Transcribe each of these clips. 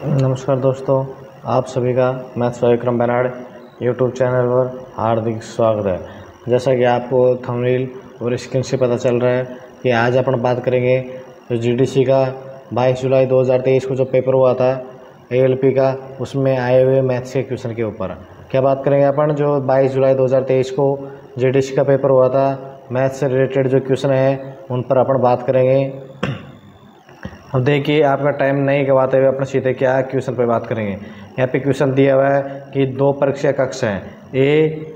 नमस्कार दोस्तों, आप सभी का maths Vikram Benad YouTube channel पर हार्दिक स्वागत है। जैसा कि आपको थंबनेल और स्क्रीन से पता चल रहा है कि आज अपन बात करेंगे जो जीडीसी का 22 जुलाई 2023 को जो पेपर हुआ था एएलपी का, उसमें आए हुए मैथ्स के क्वेश्चन के ऊपर क्या बात करेंगे अपन। जो 22 जुलाई 2023 को जीडीसी का पेपर हुआ था, मैथ्स से रिलेटेड जो क्वेश्चन है उन पर अपन बात करेंगे। अब देखिए, आपका टाइम नहीं गवाते हुए अपने सीधे क्या क्वेश्चन पे बात करेंगे। यहाँ पे क्वेश्चन दिया हुआ है कि दो परीक्षा कक्ष हैं ए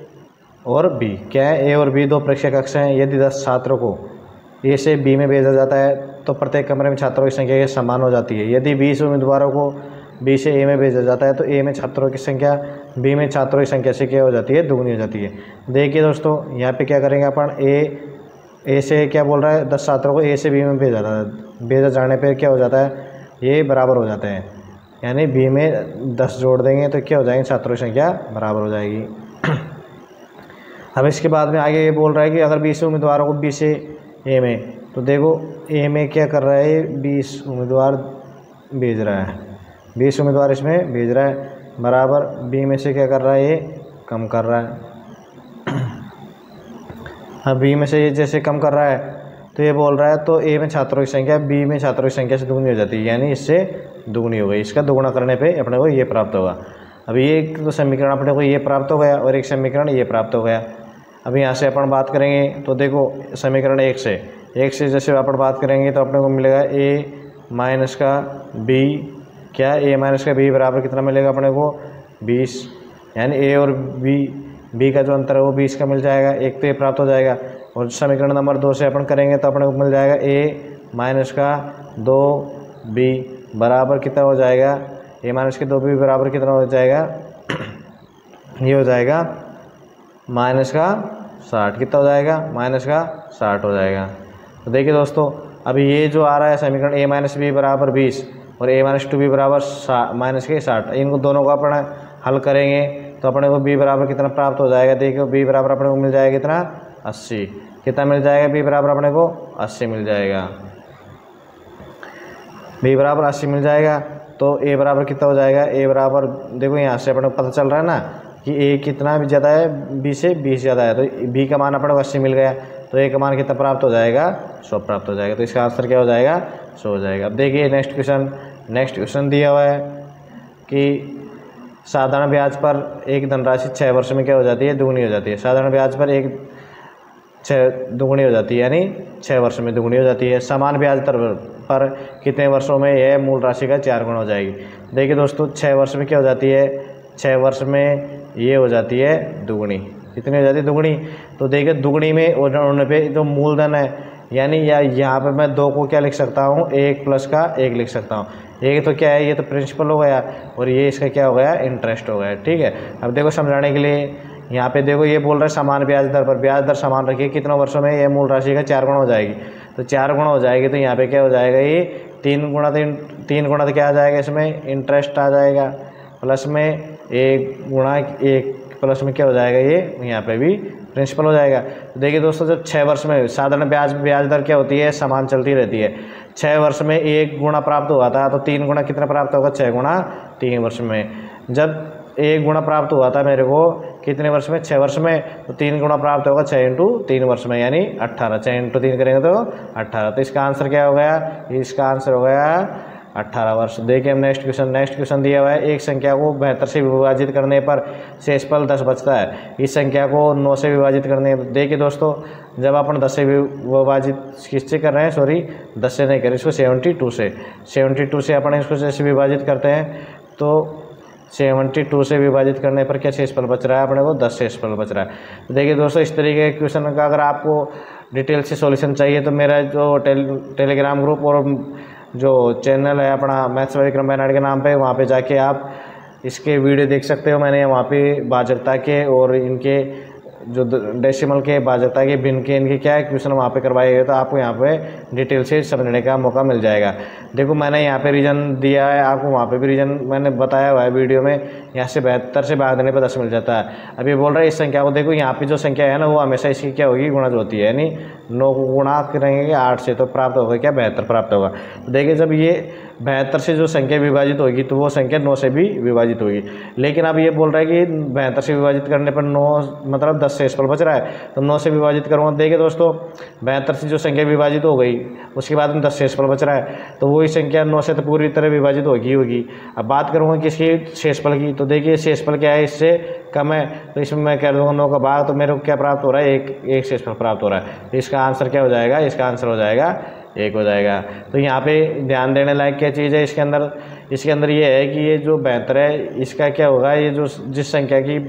और बी। क्या है? ए और बी दो परीक्षा कक्ष हैं। यदि 10 छात्रों को ए से बी में भेजा जाता है तो प्रत्येक कमरे में छात्रों की संख्या समान हो जाती है। यदि 20 उम्मीदवारों को बी से ए में भेजा जाता है तो ए में छात्रों की संख्या बी में छात्रों की संख्या से क्या हो जाती है? दुगनी हो जाती है। देखिए दोस्तों, यहाँ पे क्या करेंगे अपन, ए से क्या बोल रहा है, 10 छात्रों को ए से बी में भेजा जाने पे क्या हो जाता है? ये बराबर हो जाते हैं, यानी बी में 10 जोड़ देंगे तो क्या हो जाएंगे? छात्रों की संख्या बराबर हो जाएगी। अब इसके बाद में आगे ये बोल रहा है कि अगर 20 उम्मीदवारों को बी से ए में, तो देखो ए में क्या कर रहा है, 20 उम्मीदवार भेज रहा है, 20 उम्मीदवार इसमें भेज रहा है, बराबर बी में से क्या कर रहा है? ये कम कर रहा है। अब बी में से ये जैसे कम कर रहा है तो ये बोल रहा है तो ए में छात्रों की संख्या बी में छात्रों की संख्या से दुगनी हो जाती है, यानी इससे दुगनी हो गई। इसका दुगुना करने पे अपने को ये प्राप्त होगा। अब ये एक तो समीकरण अपने को ये प्राप्त हो गया और एक समीकरण ये प्राप्त हो गया। अब यहाँ से अपन बात करेंगे तो देखो समीकरण एक से जैसे अपन बात करेंगे तो अपने को मिलेगा ए माइनस का बी। क्या? ए माइनस का बी बराबर कितना मिलेगा अपने को? 20, यानी ए और बी का जो अंतर है वो 20 का मिल जाएगा। एक तो ये प्राप्त हो जाएगा। और समीकरण नंबर 2 से अपन करेंगे तो अपने को मिल जाएगा ए माइनस का 2b बराबर कितना हो जाएगा? ए माइनस के 2b बराबर कितना हो जाएगा? ये हो जाएगा माइनस का 60। कितना हो जाएगा? माइनस का 60 हो जाएगा। तो देखिए दोस्तों, अभी ये जो आ रहा है समीकरण ए माइनस बी बराबर 20 और ए माइनस 2b बराबर माइनस के 60, इनको दोनों को अपना हल करेंगे तो अपने को b बराबर कितना प्राप्त हो जाएगा? देखिए b बराबर अपने को मिल जाएगा कितना? 80। कितना मिल जाएगा? b बराबर अपने को 80 मिल जाएगा। b बराबर 80 मिल जाएगा तो a बराबर कितना हो जाएगा? a बराबर देखो यहाँ से अपने को पता चल रहा है ना कि a कितना भी ज़्यादा है, b से 20 ज़्यादा है, तो b का मान अपने को 80 मिल गया तो a का मान कितना प्राप्त हो जाएगा? 100 प्राप्त हो जाएगा। तो इसका आंसर क्या हो जाएगा? 100 हो जाएगा। अब देखिए नेक्स्ट क्वेश्चन दिया हुआ है कि साधारण ब्याज पर एक धनराशि 6 वर्ष में क्या हो जाती है? दुगनी हो जाती है। साधारण ब्याज पर एक 6 दुगनी हो जाती है, यानी 6 वर्ष में दुगनी हो जाती है। समान ब्याज दर पर कितने वर्षों में यह मूल राशि का 4 गुना हो जाएगी? देखिए दोस्तों, 6 वर्ष में क्या हो जाती है? 6 वर्ष में ये हो जाती है दुगनी। कितनी हो जाती है? दुगनी। तो देखिए दुगनी में होने पे जो मूलधन है, यानी यहाँ पे मैं 2 को क्या लिख सकता हूँ? 1 प्लस का 1 लिख सकता हूँ। ये तो क्या है? ये तो प्रिंसिपल हो गया और ये इसका क्या हो गया? इंटरेस्ट हो गया। ठीक है। अब देखो समझाने के लिए यहाँ पे देखो ये बोल रहा है समान ब्याज दर पर, ब्याज दर समान रखिए, कितने वर्षों में ये मूल राशि का 4 गुना हो जाएगी? तो 4 गुना हो जाएगी तो यहाँ पे क्या हो जाएगा? ये 3 गुना तो क्या आ जाएगा? इसमें इंटरेस्ट आ जाएगा, प्लस में 1 गुणा 1 प्लस में क्या हो जाएगा? ये यहाँ पे भी प्रिंसिपल हो जाएगा। तो देखिए दोस्तों, जब 6 वर्ष में साधारण ब्याज दर क्या होती है? समान चलती रहती है। 6 वर्ष में 1 गुना प्राप्त हुआ था तो 3 गुना कितना प्राप्त होगा? 6 गुना 3 वर्ष में। जब 1 गुना प्राप्त हुआ था मेरे को कितने वर्ष में? 6 वर्ष में, तो 3 गुना प्राप्त होगा 6 इंटू 3 वर्ष में, यानी 18। 6 इंटू 3 करेंगे तो 18। तो इसका आंसर क्या हो गया? इसका आंसर हो गया 18 वर्ष। देखिए हम नेक्स्ट क्वेश्चन दिया हुआ है, एक संख्या को 72 से विभाजित करने पर शेषफल 10 बचता है। इस संख्या को 9 से विभाजित करने, देखिए दोस्तों, जब अपन 10 से विभाजित किससे कर रहे हैं? सॉरी, 10 से नहीं कर रहे, इसको 72 से अपन इसको जैसे विभाजित करते हैं तो 72 से विभाजित करने पर क्या शेषफल बच रहा है? अपने को 10 शेषफल बच रहा है। तो देखिए दोस्तों, इस तरीके के क्वेश्चन का अगर आपको डिटेल से सॉल्यूशन चाहिए तो मेरा जो टेलीग्राम ग्रुप और जो चैनल है अपना मैथ्स विक्रम बेनाड के नाम पे, वहाँ पे जाके आप इसके वीडियो देख सकते हो। मैंने वहाँ पे बाध्यता के और इनके जो डेसिमल के बाध्यता के भिन्न के इनके क्या क्वेश्चन वहाँ पे करवाए गए, तो आपको यहाँ पे डिटेल से समझने का मौका मिल जाएगा। देखो मैंने यहाँ पे रीजन दिया है, आपको वहाँ पे भी रीजन मैंने बताया हुआ है वीडियो में। यहाँ से 72 से भाग देने पर 10 मिल जाता है। अब ये बोल रहा है इस संख्या को, देखो यहाँ पे जो संख्या है ना वो हमेशा इसकी क्या होगी? गुणज होती है, यानी 9 को गुणा करेंगे 8 से तो प्राप्त होगा क्या? 72 प्राप्त होगा। तो देखिए जब ये 72 से जो संख्या विभाजित होगी तो वो संख्या 9 से भी विभाजित होगी। लेकिन अब ये बोल रहा है कि 72 से विभाजित करने पर 9 मतलब 10 शेषफल बच रहा है, तो 9 से विभाजित करूँगा। देखिए दोस्तों 72 से जो संख्या विभाजित हो गई उसके बाद में 10 शेषफल बच रहा है, तो वही संख्या 9 से तो पूरी तरह विभाजित होगी। अब बात करूँगा किसकी, शेषफल की। तो देखिए शेषफल क्या है, इससे कम है, तो इसमें मैं कह दूँगा 9 का भाग, तो मेरे को क्या प्राप्त हो रहा है, एक शेषफल प्राप्त हो रहा है। तो इसका आंसर क्या हो जाएगा, इसका आंसर हो जाएगा 1 हो जाएगा। तो यहाँ पे ध्यान देने लायक क्या चीज़ है इसके अंदर ये है कि ये जो 72 है इसका क्या होगा, ये जो जिस संख्या की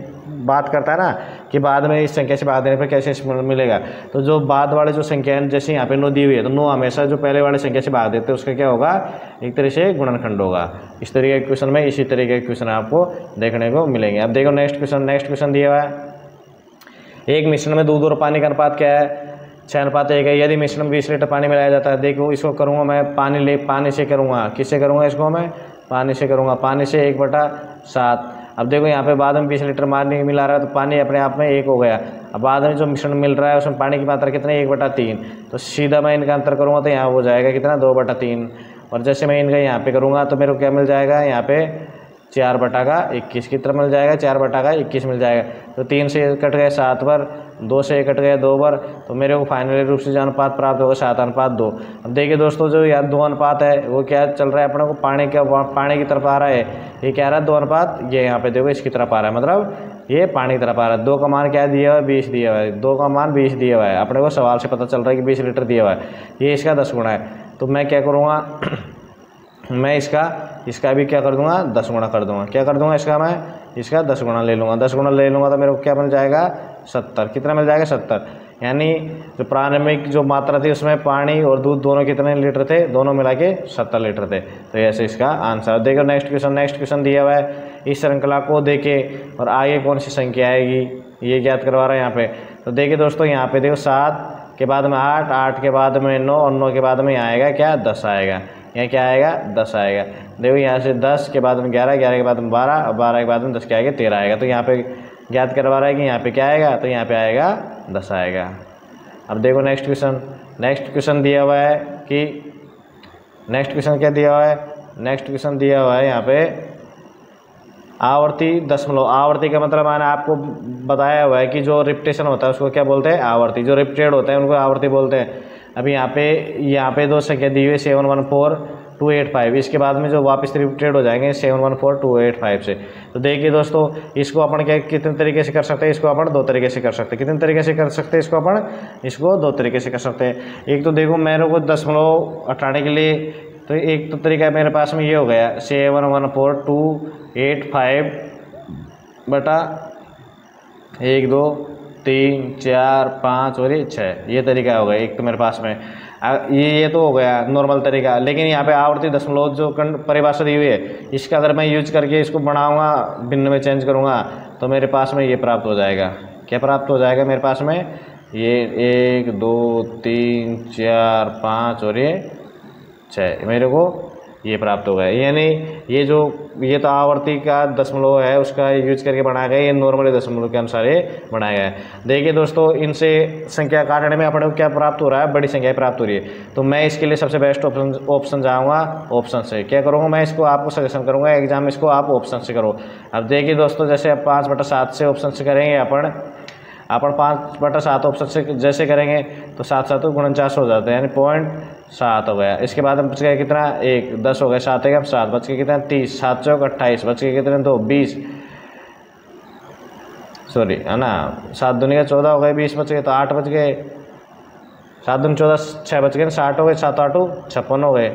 बात करता है ना कि बाद में इस संख्या से भाग देने पर कैसे मिलेगा, तो जो बाद वाले जो संख्या है जैसे यहाँ पे 9 दी हुई है, तो 9 हमेशा जो पहले वाले संख्या से भाग देते हैं उसका क्या होगा, एक तरह से गुणनखंड होगा। इस तरीके के क्वेश्चन में इसी तरीके के क्वेश्चन आपको देखने को मिलेंगे। अब देखो नेक्स्ट क्वेश्चन दिया हुआ है, एक मिश्रण में दूध और पानी का अनुपात क्या है, 6:1 है। यदि मिश्रण में 20 लीटर पानी मिलाया जाता है, देखो इसको करूँगा मैं पानी से करूँगा, किससे करूँगा, इसको मैं पानी से करूँगा, पानी से 1/7। अब देखो यहाँ पे बाद में 20 लीटर पानी मिला रहा है तो पानी अपने आप में 1 हो गया। अब बाद में जो मिश्रण मिल रहा है उसमें पानी की मात्रा कितना, 1/3। तो सीधा मैं इनका अंतर करूँगा तो यहाँ हो जाएगा कितना, 2/3। और जैसे मैं इनका यहाँ पे करूँगा तो मेरे को क्या मिल जाएगा, यहाँ पे 4/21 की तरफ मिल जाएगा, 4/21 मिल जाएगा। तो 3 से कट गए 7 बार, 2 से कट गए 2 बार, तो मेरे को फाइनली रूप से जो अनुपात प्राप्त होगा 7:2। अब देखिए दोस्तों जो यहाँ 2 अनुपात है वो क्या चल रहा है अपने को, पानी की तरफ आ रहा है। ये क्या रहा है 2 अनुपात, ये यहाँ पे देखो इसकी तरफ आ रहा है, मतलब ये पानी की तरफ आ रहा है। 2 का मान क्या दिया हुआ है, 20 दिया हुआ है, 2 का मान 20 दिया हुआ है, अपने को सवाल से पता चल रहा है कि 20 लीटर दिया हुआ है, ये इसका 10 गुना है। तो मैं क्या करूँगा, मैं इसका भी क्या कर दूंगा, 10 गुना कर दूंगा। क्या कर दूंगा, इसका 10 गुना ले लूँगा। 10 गुना ले लूँगा तो मेरे को क्या मिल जाएगा, 70। कितना मिल जाएगा, 70। यानी जो प्रारंभिक जो मात्रा थी उसमें पानी और दूध दोनों कितने लीटर थे, दोनों मिला के 70 लीटर थे। तो ऐसे इसका आंसर। देखो नेक्स्ट क्वेश्चन दिया हुआ है, इस श्रृंखला को देखे और आगे कौन सी संख्या आएगी ये ज्ञात करवा रहा है यहाँ पे। तो देखिए दोस्तों यहाँ पे देखो 7 के बाद में 8, 8 के बाद में 9 और 9 के बाद में आएगा क्या, 10 आएगा। यहाँ क्या आएगा, 10 आएगा। देखो यहाँ से 10 के बाद में 11, 11 के बाद में 12 और 12 के बाद में 10 क्या आएगा, 13 आएगा। तो यहाँ पे ज्ञात करवा रहा है कि यहाँ पे क्या आएगा, तो यहाँ पे आएगा 10 आएगा। अब देखो नेक्स्ट क्वेश्चन दिया हुआ है कि नेक्स्ट क्वेश्चन क्या दिया हुआ है, नेक्स्ट क्वेश्चन दिया हुआ है यहाँ पे आवर्ती दशमलव। आवर्ती का मतलब मैंने आपको बताया हुआ है कि जो रिपीटेशन होता है उसको क्या बोलते हैं, आवर्ती। जो रिपीटेड होता है उनको आवर्ती बोलते हैं। अभी यहाँ पे 2 संख्या दी हुई है 714,285। इसके बाद में जो वापस रिपीटेड हो जाएंगे 714,285 से। तो देखिए दोस्तों इसको अपन क्या कितने तरीके से कर सकते हैं, इसको अपन 2 तरीके से कर सकते हैं। कितने तरीके से कर सकते हैं इसको 2 तरीके से कर सकते हैं। एक तो देखो मेरे को दशमलव हटाने के लिए तो एक तो तरीका मेरे पास में ये हो गया 714,285 बटा 1 2 3 4 5 और ये 6, ये तरीका हो गया एक तो मेरे पास में। ये तो हो गया नॉर्मल तरीका। लेकिन यहाँ पे आवर्ती दशमलव जो परिभाषा दी हुई है इसका अगर मैं यूज करके इसको बढ़ाऊँगा, भिन्न में चेंज करूँगा तो मेरे पास में ये प्राप्त हो जाएगा। क्या प्राप्त हो जाएगा मेरे पास में, ये 1 2 3 4 5 और ये 6 मेरे को ये प्राप्त हो गया। यानी ये तो आवर्ती का दशमलव है उसका यूज करके बनाया गया, ये नॉर्मली दशमलव के अनुसार ये बनाया गया है। देखिए दोस्तों इनसे संख्या काटने में अपने को क्या प्राप्त हो रहा है, बड़ी संख्या प्राप्त हो रही है। तो मैं इसके लिए सबसे बेस्ट ऑप्शन जाऊँगा ऑप्शन से। क्या करूँगा मैं, इसको आपको सजेशन करूँगा एग्जाम में इसको आप ऑप्शन से करो। अब देखिए दोस्तों जैसे 5/7 से ऑप्शन से करेंगे अपन 5/7 ऑप्शन से जैसे करेंगे तो 7 7 49 हो जाता है, यानी 0.7 हो गया। इसके बाद हम बच गया कितना, 1 10 हो गया, 7 है 7 बच के कितना 30, 7 चौक 28 बच के कितने 2 20, सॉरी है ना, 7 दूनी 14 हो गए, 20 बच गए तो 8 बच गए, 7 दूनी 14 6 बच गए, 60 हो गए, 7 8 56 हो गए,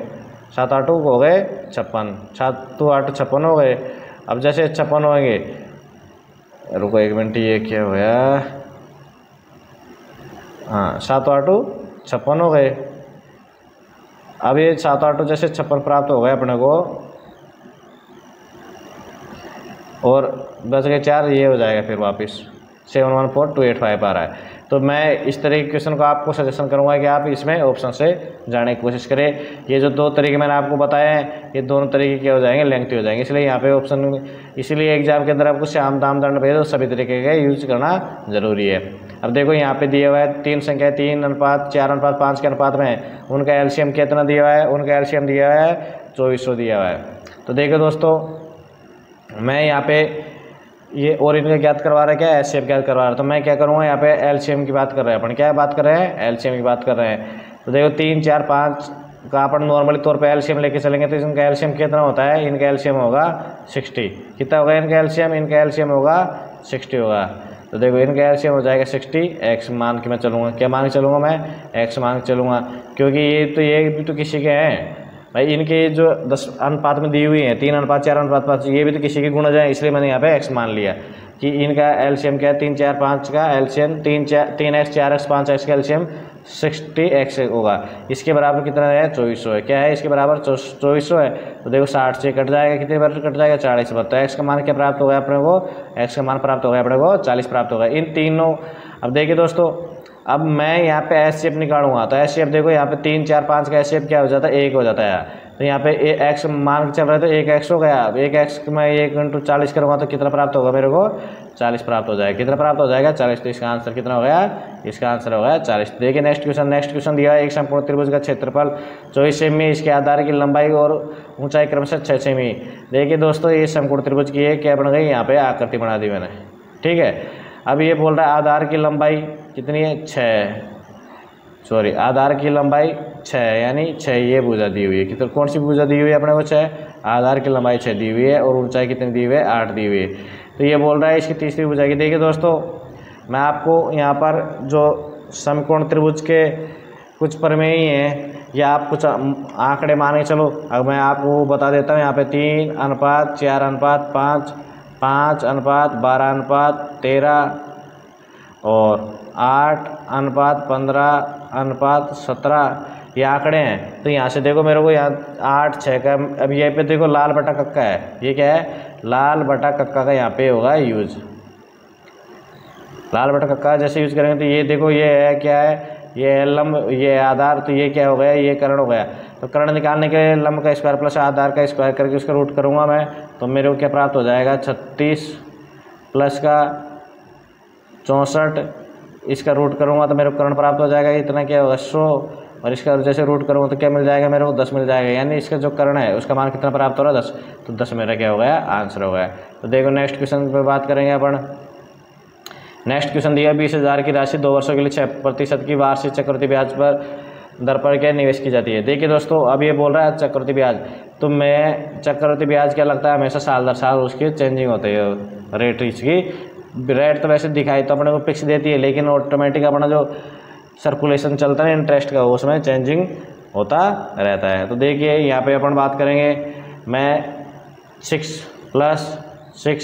7 8 हो गए 56, 7 2 8 56 हो गए। अब जैसे 56 होंगे, रुको 1 मिनट, ये क्या हो गया, हाँ 7 8 56 हो गए। अब ये 7 8 जैसे 56 प्राप्त हो गए अपने को और बच गए 4, ये हो जाएगा फिर वापस 714,285 आ रहा है। तो मैं इस तरह के क्वेश्चन को आपको सजेशन करूंगा कि आप इसमें ऑप्शन से जाने की कोशिश करें। ये जो 2 तरीके मैंने आपको बताए हैं ये दोनों तरीके क्या हो जाएंगे, लेंथी हो जाएंगे, इसलिए यहाँ पे ऑप्शन, इसीलिए एग्जाम के अंदर आपको श्याम दाम दंड भेद तो सभी तरीके का यूज करना जरूरी है। अब देखो यहाँ पे दिया हुआ है 3 संख्या 3:4:5 के अनुपात में है, उनका एलसीएम कितना दिया हुआ है, उनका एलसीएम दिया हुआ है 2400 दिया हुआ है। तो देखो दोस्तों, मैं यहाँ पे ये और इनका ज्ञात करवा रहा है, क्या एचसीएफ ज्ञात करवा रहा है। तो मैं क्या करूँगा, यहाँ पे एलसीएम की बात कर रहे हैं अपन, क्या बात कर रहे हैं, एलसीएम की बात कर रहे हैं। तो देखो 3, 4, 5 का अपन नॉर्मली तौर पे एलसीएम लेके चलेंगे तो इनका एलसीएम कितना होता है, इनका एलसीएम होगा 60। कितना होगा इनका एलसीएम, इनका एलसीएम होगा 60 होगा। तो देखो इनका एलसीएम हो जाएगा 60। एक्स मान के मैं चलूँगा, क्या मान के चलूँगा मैं, एक्स मान के चलूँगा, क्योंकि ये भी तो किसी के हैं भाई। इनके जो 10 अनुपात में दी हुई है, 3 अनुपात 4 अनुपात 5, ये भी तो किसी के गुणज है, इसलिए मैंने यहाँ पे एक्स मान लिया कि इनका एलसीएम क्या है, 3, 4, 5 का एलसीएम 3x 4x 5x का एलसीएम 60x होगा। इसके बराबर कितना है, 2400 है। क्या है इसके बराबर, 2400 है। तो देखो 60 से कट जाएगा, कितने बार कट जाएगा, 40 बार। तो एक्स का मान क्या प्राप्त हो गया अपने को, एक्स का मान प्राप्त हो गया अपने को 40 प्राप्त होगा इन तीनों। अब देखिए दोस्तों, अब मैं यहाँ पे एचसीएफ निकालूंगा तो एचसीएफ देखो यहाँ पे 3, 4, 5 का एचसीएफ क्या हो जाता है, 1 हो जाता है। तो यहाँ पे एक्स मान चल रहा है तो 1x हो गया। अब 1x मैं 1 × 40 करूँगा तो कितना प्राप्त होगा मेरे को, 40 प्राप्त हो जाएगा। कितना प्राप्त हो जाएगा, 40। तो इसका आंसर कितना हो गया, इसका आंसर हो गया 40। देखिए नेक्स्ट क्वेश्चन दिया है, एक समकोण त्रिभुज का क्षेत्रफल 24 सेमी, इसके आधार की लंबाई और ऊंचाई क्रमशः 6 सेमी। देखिए दोस्तों, ये समकोण त्रिभुज की है क्या बन गई, यहाँ पे आकृति बना दी मैंने, ठीक है। अब ये बोल रहा है आधार की लंबाई कितनी है, 6, सॉरी आधार की लंबाई 6 यानी 6 ये भुजा दी हुई है। कितनी, कौन सी भुजा दी हुई है अपने को, 6। आधार की लंबाई 6 दी हुई है और ऊंचाई कितनी दी हुई है, 8 दी हुई है। तो ये बोल रहा है इसकी तीसरी भुजा की। देखिए दोस्तों, मैं आपको यहाँ पर जो समकोण त्रिभुज के कुछ प्रमेय हैं या आप कुछ आंकड़े मान के चलो, अब मैं आपको बता देता हूँ। यहाँ पे 3 अनुपात 4 अनुपात 5, 5 अनुपात 12 अनुपात 13 और 8 अनुपात 15 अनुपात 17 ये आंकड़े हैं। तो यहाँ से देखो मेरे को यहाँ 8, 6 का, अब ये पे देखो लाल बटा कक्का है, ये क्या है, लाल बटा कक्का का यहाँ पे होगा यूज। लाल बटा कक्का जैसे यूज करेंगे तो ये देखो ये है क्या है, ये लंब, ये आधार, तो ये क्या हो गया, ये कर्ण हो गया। तो कर्ण निकालने के लिए लंब का स्क्वायर प्लस आधार का स्क्वायर करके उसका रूट करूँगा मैं, तो मेरे को क्या प्राप्त हो जाएगा, 36 प्लस का 64, इसका रूट करूँगा तो मेरे को कर्ण प्राप्त हो जाएगा, इतना क्या होगा 100, और इसका जैसे रूट करूँगा तो क्या मिल जाएगा मेरे को, 10 मिल जाएगा। यानी इसका जो कर्ण है उसका मान कितना प्राप्त हो रहा है, 10। तो 10 मेरा क्या हो गया, आंसर हो गया। तो देखो नेक्स्ट क्वेश्चन पे बात करेंगे अपन। नेक्स्ट क्वेश्चन दिया 20,000 की राशि 2 वर्षों के लिए 6% की वार्षिक चक्रवृद्धि ब्याज पर दर पर क्या निवेश की जाती है। देखिए दोस्तों, अब ये बोल रहा है चक्रवृद्धि ब्याज, तो मैं चक्रवृद्धि ब्याज क्या लगता है, हमेशा साल दर साल उसकी चेंजिंग होती है रेट इसकी। रेट तो वैसे दिखाई तो अपने को फिक्स देती है, लेकिन ऑटोमेटिक अपना जो सर्कुलेशन चलता है इंटरेस्ट का, उसमें चेंजिंग होता रहता है। तो देखिए यहाँ पे अपन बात करेंगे, मैं 6 + 6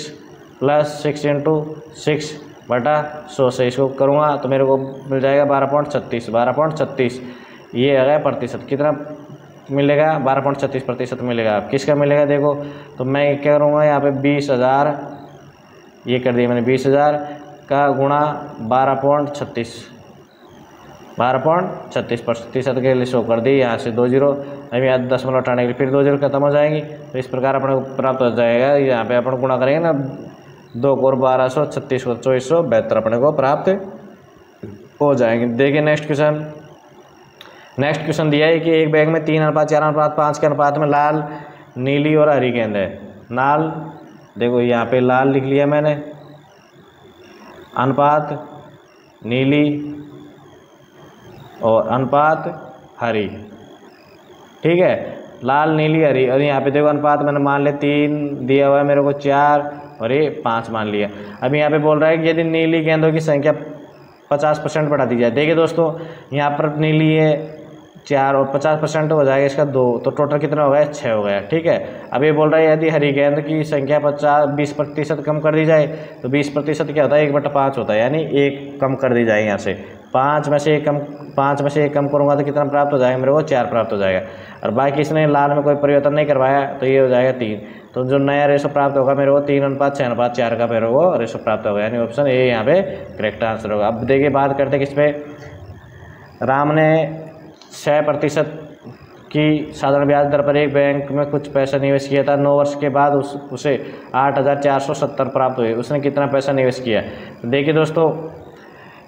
+ 6 × 6 बटा 100 से इसको करूँगा तो मेरे को मिल जाएगा 12.36, 12.36 ये आ गया प्रतिशत। कितना मिलेगा, 12.36% मिलेगा। किसका मिलेगा देखो, तो मैं क्या करूँगा यहाँ पे 20,000 ये कर दिया मैंने, 20,000 का गुणा 12.36, 12.36% के लिए शो कर दी। यहाँ से 2 0, अभी यहाँ 10 हटाने के लिए फिर 2 0 खत्म हो जाएंगी। तो इस प्रकार अपने को प्राप्त हो जाएगा। यहाँ पे अपन गुणा करेंगे ना, 2 और 1200, 36 और 2472 अपने को प्राप्त हो जाएंगे। देखिए नेक्स्ट क्वेश्चन दिया है कि एक बैग में 3 अनुपात 4 अनुपात 5 के अनुपात में लाल, नीली और हरी गेंद है। लाल, देखो यहाँ पे लाल लिख लिया मैंने, अनुपात नीली और अनुपात हरी, ठीक है, लाल नीली हरी। और यहाँ पे देखो अनुपात मैंने मान लिया 3 दिया हुआ है मेरे को, 4 और ये 5 मान लिया। अब यहाँ पे बोल रहा है कि यदि नीली गेंदों की संख्या 50% बढ़ा दी जाए। देखिए दोस्तों, यहाँ पर नीली है 4 और 50% हो जाएगा इसका 2, तो टोटल कितना हो गया, 6 हो गया, ठीक है। अब ये बोल रहा है यदि हरी गेंद की संख्या 20% कम कर दी जाए, तो 20% क्या होता है, 1/5 होता है, यानी 1 कम कर दी जाए। यहाँ से 5 में से 1 कम करूँगा तो कितना प्राप्त हो जाएगा मेरे को, 4 प्राप्त हो जाएगा। और बाकी इसने लाल में कोई परिवर्तन नहीं करवाया तो ये हो जाएगा 3। तो जो नया रेशो प्राप्त होगा मेरे को 3:6:4 का मेरे को रेशो प्राप्त होगा, यानी ऑप्शन ए यहाँ पे करेक्ट आंसर होगा। अब देखिए बात करते हैं किस पे, राम ने 6% की साधारण ब्याज दर पर एक बैंक में कुछ पैसा निवेश किया था। 9 वर्ष के बाद उसे 8,470 प्राप्त हुए। उसने कितना पैसा निवेश किया। तो देखिए दोस्तों,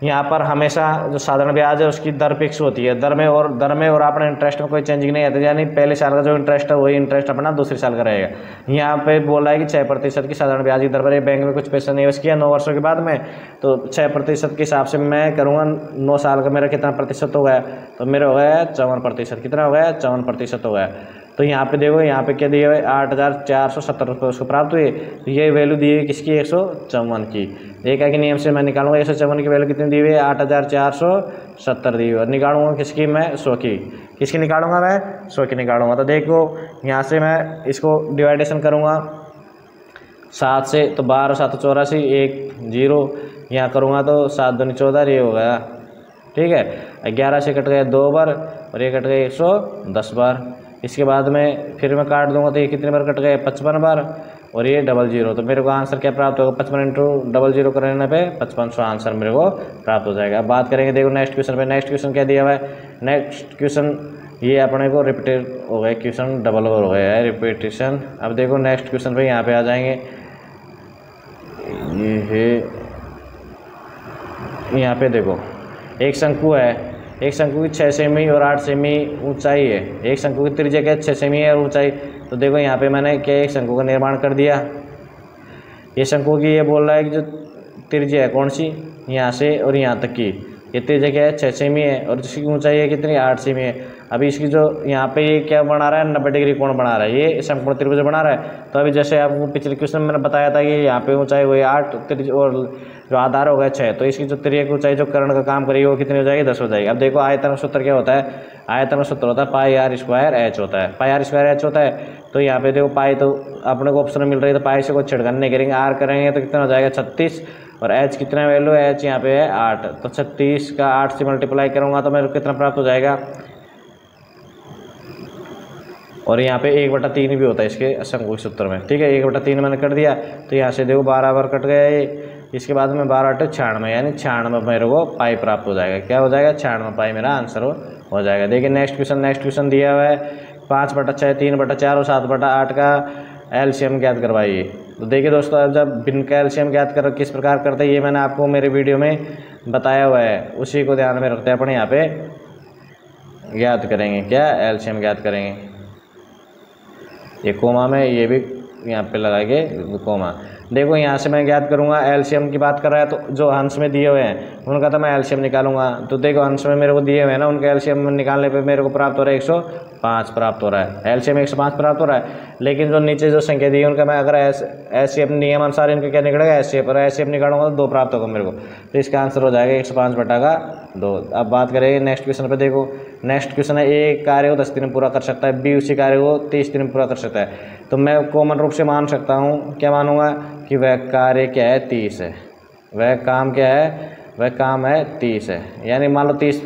यहाँ पर हमेशा जो साधारण ब्याज है उसकी दर फिक्स होती है, दर में और अपने इंटरेस्ट में कोई चेंजिंग नहीं है, यानी पहले साल का जो इंटरेस्ट है वही इंटरेस्ट अपना दूसरे साल का रहेगा। यहाँ पे बोल रहा है कि 6% की साधारण ब्याज की दर पर, बैंक में कुछ पैसा नहीं किया 9 वर्षों के बाद में, तो 6% के हिसाब से मैं करूँगा 9 साल का मेरा कितना प्रतिशत हो गया, तो मेरा हो गया 54%। कितना हो गया? 54% हो गया। तो यहाँ पे देखो, यहाँ पे क्या दिए हुए 8,470 रुपये उसको प्राप्त हुए। तो ये वैल्यू दी हुई किसकी? 154 की। एक के नियम से मैं निकालूंगा 154 की वैल्यू कितनी दी हुई है? 8,470 दी हुई है। और निकालूंगा किसकी? मैं 100 की। किसकी निकालूंगा? मैं 100 की निकालूंगा। तो देखो यहाँ से मैं इसको डिवाइडेशन करूँगा 7 से, तो 12 7 84, 1 0 यहाँ करूँगा तो 7 दूनी 14, ये हो गया। ठीक है, 11 से कट गए 2 बार और ये कट गए 110 बार। इसके बाद में फिर मैं काट दूंगा तो ये कितने बार कट गए? 55 बार और ये 00। तो मेरे को आंसर क्या प्राप्त होगा? 55 इंटू 00 करने पे 5500 आंसर मेरे को प्राप्त हो जाएगा। अब बात करेंगे देखो नेक्स्ट क्वेश्चन पे। नेक्स्ट क्वेश्चन क्या दिया हुआ है? नेक्स्ट क्वेश्चन ये अपने को रिपीटेड हो गया, क्वेश्चन डबल ओवर हो गया है, रिपीटेशन। अब देखो नेक्स्ट क्वेश्चन पे यहाँ पे आ जाएंगे, ये है यहाँ पे देखो एक शंकु है, एक शंकु की 6 सेमी और 8 सेमी ऊंचाई है। एक शंकु की त्रिज्या क्या? 6 सेमी है और ऊंचाई। तो देखो यहाँ पे मैंने क्या एक शंकु का निर्माण कर दिया। ये शंकु की ये बोल रहा है कि जो त्रिज्या है कौन सी? यहाँ से और यहाँ तक की, ये त्रिज्या क्या है? 6 सेमी है और जिसकी ऊंचाई है कितनी? 8 सेमी है। अभी इसकी जो यहाँ पे ये क्या बना रहा है? 90 डिग्री कोण बना रहा है, ये समकोण त्रिभुज बना रहा है। तो अभी जैसे आपको पिछले क्वेश्चन में मैंने बताया था कि यहाँ पे ऊंचाई हुई 8 और जो आधार हो गया 6, तो इसकी जो त्रिज्या की ऊंचाई जो कर्ण का काम करेगी वो कितनी हो जाएगी? 10 हो जाएगी। अब देखो आयतन का सूत्र क्या होता है? आयतन का सूत्र होता है पाई आर स्क्वायर एच होता है, पाई आर स्क्वायर एच होता है। तो यहाँ पे देखो पाई तो अपने को ऑप्शन मिल रही है, तो पाई से कोई छिड़कान नहीं करेंगे, आर करेंगे तो कितना हो जाएगा? 36। और एच कितना वैल्यू है? एच यहाँ पे है 8, तो 36 का 8 से मल्टीप्लाई करूँगा तो मेरे को कितना प्राप्त हो जाएगा? और यहाँ पे 1/3 भी होता है इसके शंकु के सूत्र में। ठीक है, 1/3 मैंने कर दिया। तो यहाँ से देखो 12 बार कट गया ये। इसके बाद में 12 8 96, यानी 96 मेरे को पाई प्राप्त हो जाएगा। क्या हो जाएगा? 96 पाई मेरा आंसर हो जाएगा। देखिए नेक्स्ट क्वेश्चन दिया हुआ है 5/6, 3/4 और 7/8 का एलसीएम ज्ञात करवाइए। तो देखिए दोस्तों, अब जब भिन्न का एलसीएम ज्ञात कर किस प्रकार करते हैं ये मैंने आपको मेरे वीडियो में बताया हुआ है, उसी को ध्यान में रखते हैं अपने यहाँ पे ज्ञात करेंगे। क्या? एलसीएम ज्ञात करेंगे। ये कोमा में, ये भी यहाँ पे लगाएंगे कोमा। देखो यहाँ से मैं ज्ञात करूँगा, एलसीएम की बात कर रहा है तो जो अंश में दिए हुए हैं उनका तो मैं एलसीएम निकालूंगा। तो देखो अंश में मेरे को दिए हुए हैं ना, उनका एलसीएम निकालने पे मेरे को प्राप्त हो रहा है 105 प्राप्त हो रहा है, एलसीएम 105 प्राप्त हो रहा है। लेकिन जो नीचे जो संख्या दी है उनका मैं अगर एचसीएफ नियम अनुसार इनका क्या निकलेगा? एचसीएफ, और एचसीएफ निकालूंगा तो 2 प्राप्त होगा मेरे को। तो इसका आंसर हो जाएगा 105/2। अब बात करेंगे नेक्स्ट क्वेश्चन पे। देखो नेक्स्ट क्वेश्चन है, ए कार्य को 10 दिन में पूरा कर सकता है, बी उसी कार्य को 30 दिन में पूरा कर सकता है। तो मैं कॉमन रूप से मान सकता हूँ, क्या मानूंगा? कि वह कार्य क्या है? 30 है। वह काम क्या है? वह काम है 30 है। यानी मान लो 30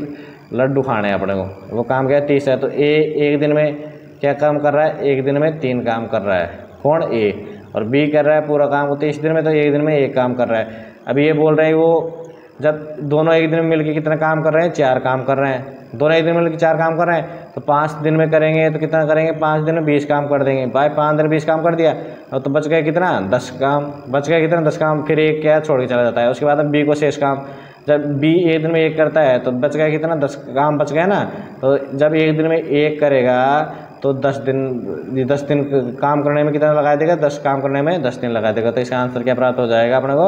लड्डू खाने हैं अपने को, वो काम क्या है? 30 है। तो ए एक दिन में क्या काम कर रहा है? एक दिन में 3 काम कर रहा है। कौन? ए। और बी कर रहा है पूरा काम को 30 दिन में, तो एक दिन में 1 काम कर रहा है। अभी ये बोल रहे हैं वो जब दोनों एक दिन में मिलकर कितना काम कर रहे हैं? 4 काम कर रहे हैं। दोनों एक दिन में मिलकर 4 काम कर रहे हैं, तो 5 दिन में करेंगे तो कितना करेंगे? 5 दिन में 20 काम कर देंगे। भाई 5 दिन में 20 काम कर दिया और तो बच गया कितना? 10 काम। बच गया कितना? 10 काम। फिर एक क्या छोड़ के चला जाता है। उसके बाद अब बी को शेष काम, जब बी एक दिन में 1 करता है तो बच गया कितना? 10 काम बच गया ना। तो जब एक दिन में 1 करेगा तो 10 दिन काम करने में कितना लगा देगा? 10 काम करने में 10 दिन लगा देगा। तो इसका आंसर क्या प्राप्त हो जाएगा अपने को?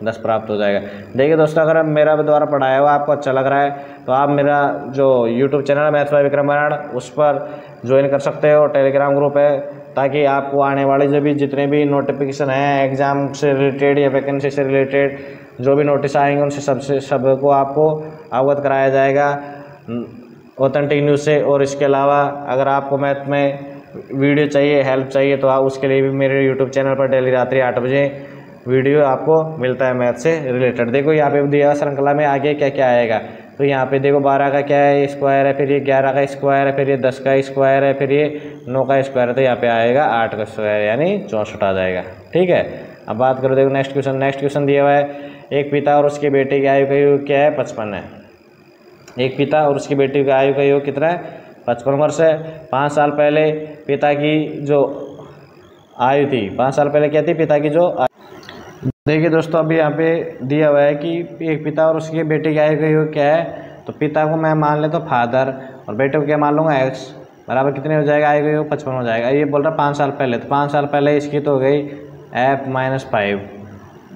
10 प्राप्त हो जाएगा। देखिए दोस्तों, अगर मेरा द्वारा पढ़ाया हुआ आपको अच्छा लग रहा है तो आप मेरा जो यूट्यूब चैनल है मैथ्स बाय विक्रम बराड़, उस पर ज्वाइन कर सकते हो। टेलीग्राम ग्रुप है, ताकि आपको आने वाले जो भी जितने भी नोटिफिकेशन हैं एग्ज़ाम से रिलेटेड या वैकेंसी से रिलेटेड जो भी नोटिस आएंगे उनसे सबको आपको अवगत कराया जाएगा ऑथेंटिक न्यूज़ से। और इसके अलावा अगर आपको मैथ में वीडियो चाहिए, हेल्प चाहिए, तो आप उसके लिए भी मेरे यूट्यूब चैनल पर डेली रात्रि 8 बजे वीडियो आपको मिलता है मैथ से रिलेटेड। देखो यहाँ पे दिया श्रृंखला में आगे क्या क्या आएगा। तो यहाँ पे देखो 12 का क्या है? स्क्वायर है, फिर ये 11 का स्क्वायर है, फिर ये 10 का स्क्वायर है, फिर ये 9 का स्क्वायर है। तो यहाँ पे आएगा 8 का स्क्वायर, यानी 64 आ जाएगा। ठीक है, अब बात करो देखो नेक्स्ट क्वेश्चन दिया हुआ है, एक पिता और उसके बेटे की आयु का योग क्या है? 55 है। एक पिता और उसकी बेटी की आयु का योग कितना है? 55 वर्ष है। 5 साल पहले पिता की जो आयु थी, 5 साल पहले क्या थी पिता की जो देखिए दोस्तों, अभी यहाँ पे दिया हुआ है कि एक पिता और उसके बेटे की आयु हुई क्या है, तो पिता को मैं मान लेता हूँ फादर और बेटे को क्या मान लूँगा एक्स, बराबर कितने हो जाएगा, आयु हुई 55 हो जाएगा। ये बोल रहा 5 साल पहले, तो 5 साल पहले इसकी तो हो गई f-5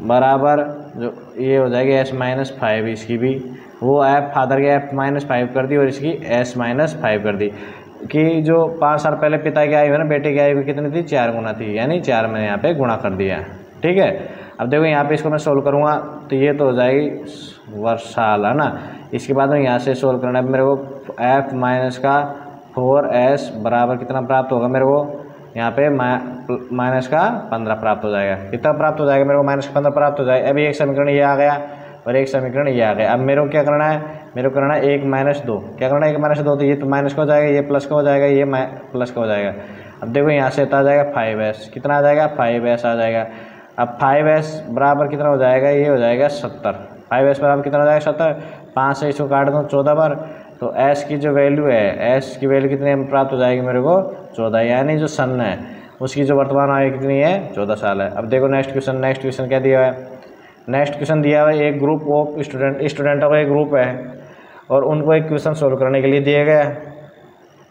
बराबर जो ये हो जाएगी s-5 इसकी भी, वो फादर के f-5 कर दी और इसकी s-5 कर दी कि जो 5 साल पहले पिता की आयु है ना, बेटे की आयु कितनी थी, 4 गुना थी, यानी 4 मैंने यहाँ पे गुणा कर दिया। ठीक है, अब देखो यहाँ पे इसको मैं सोल्व करूँगा तो ये तो हो जाएगी वर्ष साल, है ना। इसके बाद में यहाँ से सोल्व करना है मेरे को, f-4s बराबर कितना प्राप्त होगा मेरे को, यहाँ पे माइनस का 15 प्राप्त हो जाएगा। कितना प्राप्त हो जाएगा मेरे को, माइनस का 15 प्राप्त हो जाएगा। अभी एक समीकरण ये आ गया और एक समीकरण ये आ गया। अब मेरे को क्या करना है, मेरे को करना है 1-2, क्या करना है 1-2, तो ये तो माइनस का हो जाएगा, ये प्लस का हो जाएगा, ये प्लस का हो जाएगा। अब देखो यहाँ से आ जाएगा 5s, कितना आ जाएगा 5s आ जाएगा। अब 5s बराबर कितना हो जाएगा, ये हो जाएगा 70। 5s बराबर कितना हो जाएगा 70, 5 से इसको काट दूँ 14 बार, तो s की जो वैल्यू है, s की वैल्यू कितने प्राप्त हो जाएगी मेरे को 14, यानी जो सन है उसकी जो वर्तमान आयु कितनी है 14 साल है। अब देखो नेक्स्ट क्वेश्चन क्या दिया है, नेक्स्ट क्वेश्चन दिया हुआ है एक ग्रुप ऑफ स्टूडेंटों का एक ग्रुप है और उनको एक क्वेश्चन सोल्व करने के लिए दिया गया,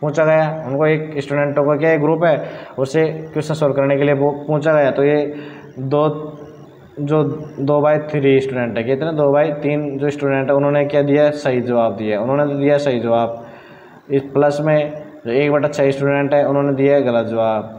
पूछा गया उनको, एक स्टूडेंटों का क्या एक ग्रुप है उससे क्वेश्चन सोल्व करने के लिए वो पूछा गया। तो ये 2/3 स्टूडेंट है, कितने 2/3 जो स्टूडेंट है उन्होंने क्या दिया, सही जवाब दिया, उन्होंने तो दिया सही जवाब। इस प्लस में जो 1/6 स्टूडेंट है उन्होंने दिया है गलत जवाब।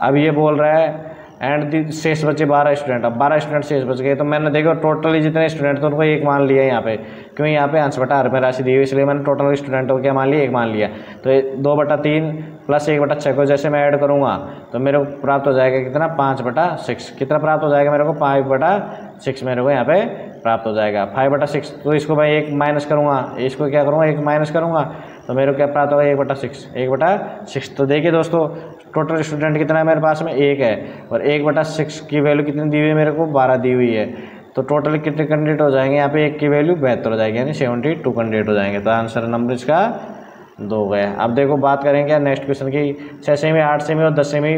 अब ये बोल रहा है एंड शेष बचे 12 स्टूडेंट, अब 12 स्टूडेंट शेष बच गए, तो मैंने देखो टोटली जितने स्टूडेंट थे उनको एक मान लिया यहाँ पे, क्यों यहाँ पे अंश बटा हर में राशि दी हुई, इसलिए मैंने टोटल स्टूडेंटों को क्या मान लिया, एक मान लिया। तो 2/3 प्लस 1/6 को जैसे मैं ऐड करूँगा तो मेरे को प्राप्त हो जाएगा कितना 5/6, कितना प्राप्त हो जाएगा मेरे को 5/6 मेरे को यहाँ पे प्राप्त हो जाएगा 5/6। तो इसको मैं 1 माइनस करूँगा, इसको क्या करूँगा 1 माइनस करूँगा, तो मेरे को क्या प्राप्त होगा 1/6। तो देखिए दोस्तों, टोटल स्टूडेंट कितना है मेरे पास में 1 है और 1/6 की वैल्यू कितनी दी हुई है मेरे को 12 दी हुई है। तो टोटल कितने कैंडिडेट हो जाएंगे यहाँ पे, 1 की वैल्यू 72 हो जाएगी, यानी 72 कैंडिडेट हो जाएंगे। तो आंसर नंबर इसका 2 गया। अब देखो बात करेंगे नेक्स्ट क्वेश्चन की, 6 सेमी 8 सेमी और 10 सेमी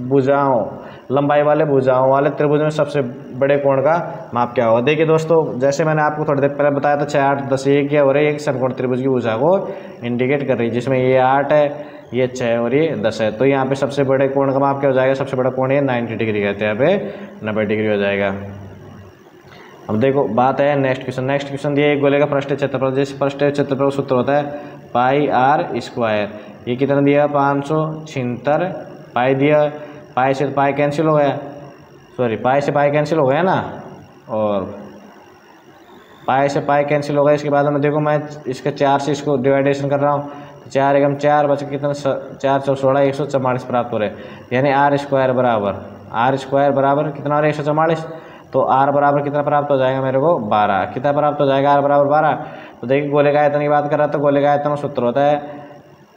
भुजाओं लंबाई वाले भुजाओं वाले त्रिभुज में सबसे बड़े कोण का माप क्या होगा। देखिए दोस्तों, जैसे मैंने आपको थोड़ी देर पहले बताया था 6 8 10 ये क्या हो रहा है, एक समकोण त्रिभुज की भुजा को इंडिकेट कर रही है, जिसमें ये 8 है, ये 6 और ये 10 है। तो यहाँ पे सबसे बड़े कोण का माप क्या हो जाएगा, सबसे बड़ा कोण ये 90 डिग्री कहते हैं, यहाँ पे 90 डिग्री हो जाएगा। अब देखो बात है नेक्स्ट क्वेश्चन दिया एक गोले का पृष्ठीय क्षेत्रफल, जैसे पृष्ठीय क्षेत्रफल सूत्र होता है πr², ये कितना दिया 576 पाई दिया, पाई से पाई कैंसिल हो गया, सॉरी पाई से पाई कैंसिल हो गया ना, और पाई से पाई कैंसिल हो गया। इसके बाद में देखो मैं इसके 4 से इसको डिवाइडेशन कर रहा हूँ, 4 एकम 4 बच कितना 4 4 16 144 प्राप्त हो रहे, यानी r² बराबर कितना हो रहा है 144। तो r बराबर कितना प्राप्त हो जाएगा मेरे को 12, कितना प्राप्त हो जाएगा r बराबर 12। तो देखिए गोले का आयतन की बात कर रहा, तो गोले का आयतन सूत्र होता है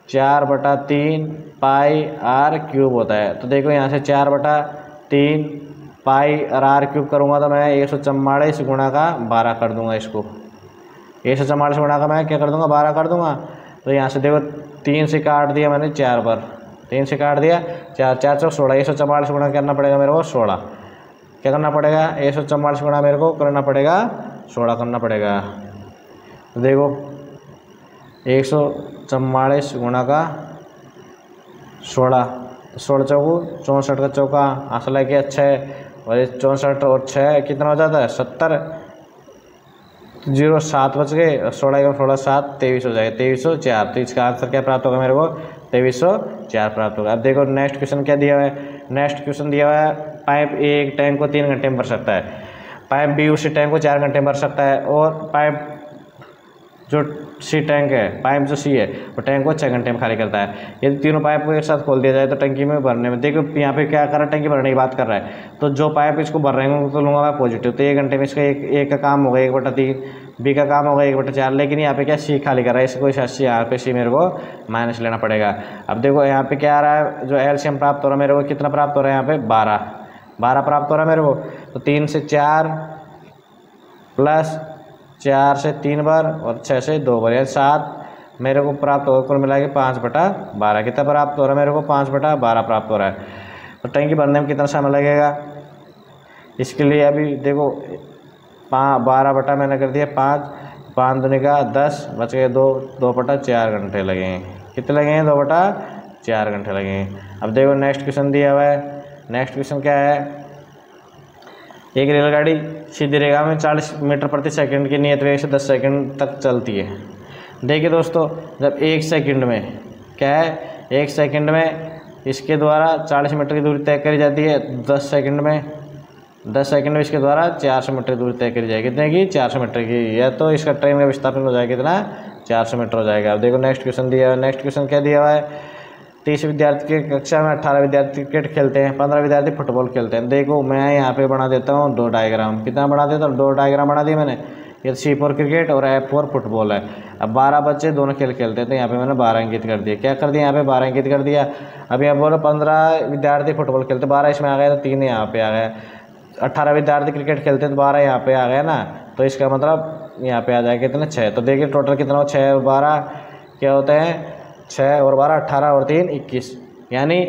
4/3 पाई r³ होता है। तो देखो यहाँ से 4/3 पाई और r³ करूँगा तो मैं 144 गुणा का 12 कर दूंगा, इसको 144 गुणा का मैं क्या कर दूंगा 12 कर दूंगा। तो यहाँ से देखो 3 से काट दिया मैंने 4 बार, 3 से काट दिया 4 4 चौक 16, 144 गुणा करना पड़ेगा मेरे को 16, क्या करना पड़ेगा 144 गुणा मेरे को करना पड़ेगा 16 करना पड़ेगा। तो देखो 144 गुणा का 16, 16 चौको 64 का चौका असला के अच्छा है, और ये 64 और 6 कितना हो जाता है 70, 0 7 बच गए, 16 16 7 23 हो जाएगा 2304। तो इसका आंसर क्या प्राप्त होगा मेरे को 2304 प्राप्त होगा। अब देखो नेक्स्ट क्वेश्चन क्या दिया हुआ है, नेक्स्ट क्वेश्चन दिया हुआ है पाइप ए एक टैंक को 3 घंटे में भर सकता है, पाइप बी उसी टैंक को 4 घंटे में भर सकता है, और पाइप जो सी टैंक है, पाइप जो सी है वो टैंक को 6 घंटे में खाली करता है। यदि तीनों पाइप को एक साथ खोल दिया जाए तो टंकी में भरने में, देखो यहाँ पे क्या कर रहा है टंकी भरने की बात कर रहा है, तो जो पाइप इसको भर रहे हैं तो लूँगा मैं पॉजिटिव। तो 1 घंटे में इसका एक का काम होगा 1/3, बी का काम होगा 1/4, लेकिन यहाँ पे क्या सी खाली कर रहा है, इसको सी यहाँ पे सी मेरे को माइनस लेना पड़ेगा। अब देखो यहाँ पे क्या आ रहा है, जो एलसीएम प्राप्त हो रहा है मेरे को कितना प्राप्त हो रहा है यहाँ पे 12 प्राप्त हो रहा है मेरे को। तो 3 से 4 प्लस 4 से 3 बार और 6 से 2 बार, यानी 7 मेरे को प्राप्त होगा, कुल मिला के 5/12 कितना प्राप्त हो रहा है मेरे को 5/12 प्राप्त हो रहा है। तो टंकी भरने में कितना समय लगेगा, इसके लिए अभी देखो 12 बटा मैंने कर दिया 5, 5 दूनी का 10, बच गए 2, 2 बटा 4 घंटे लगेंगे। कितने लगेंगे? 2 बटा 4 घंटे लगेंगे। अब देखो नेक्स्ट क्वेश्चन दिया हुआ है। नेक्स्ट क्वेश्चन क्या है? एक रेलगाड़ी सीधी रेखा में 40 मीटर प्रति सेकंड की नियत वेग से 10 सेकंड तक चलती है। देखिए दोस्तों, जब 1 सेकंड में क्या है, 1 सेकंड में इसके द्वारा 40 मीटर की दूरी तय करी जाती है, 10 सेकंड में इसके द्वारा 400 मीटर की दूरी तय करी जाएगी। कितने की? 400 मीटर की। या तो इसका ट्रेन का विस्थापन हो जाएगा कितना? 400 मीटर हो जाएगा। अब देखो नेक्स्ट क्वेश्चन दिया हुआ है। नेक्स्ट क्वेश्चन क्या दिया हुआ है? 30 विद्यार्थी की कक्षा में 18 विद्यार्थी क्रिकेट खेलते हैं, 15 विद्यार्थी फुटबॉल खेलते हैं। देखो मैं यहाँ पे बना देता हूँ 2 डायग्राम। कितना बना देता हूँ? 2 डायग्राम बना दिए मैंने। ये C फॉर क्रिकेट और F फॉर फुटबॉल है। अब 12 बच्चे दोनों खेल खेलते हैं, तो यहाँ पे मैंने 12 अंकित कर दिया। क्या कर दिया? यहाँ पे 12 अंकित कर दिया। अब यहाँ बोलो 15 विद्यार्थी फुटबॉल खेलते, 12 इसमें आ गया तो 3 यहाँ पे आ गया। 18 विद्यार्थी क्रिकेट खेलते हैं तो 12 यहाँ पे आ गया ना, तो इसका मतलब यहाँ पे आ जाएगा कितने? 6। तो देखिए टोटल कितना हो? 6 और 12 क्या होते हैं? 6 और 12 18 और 3 21, यानी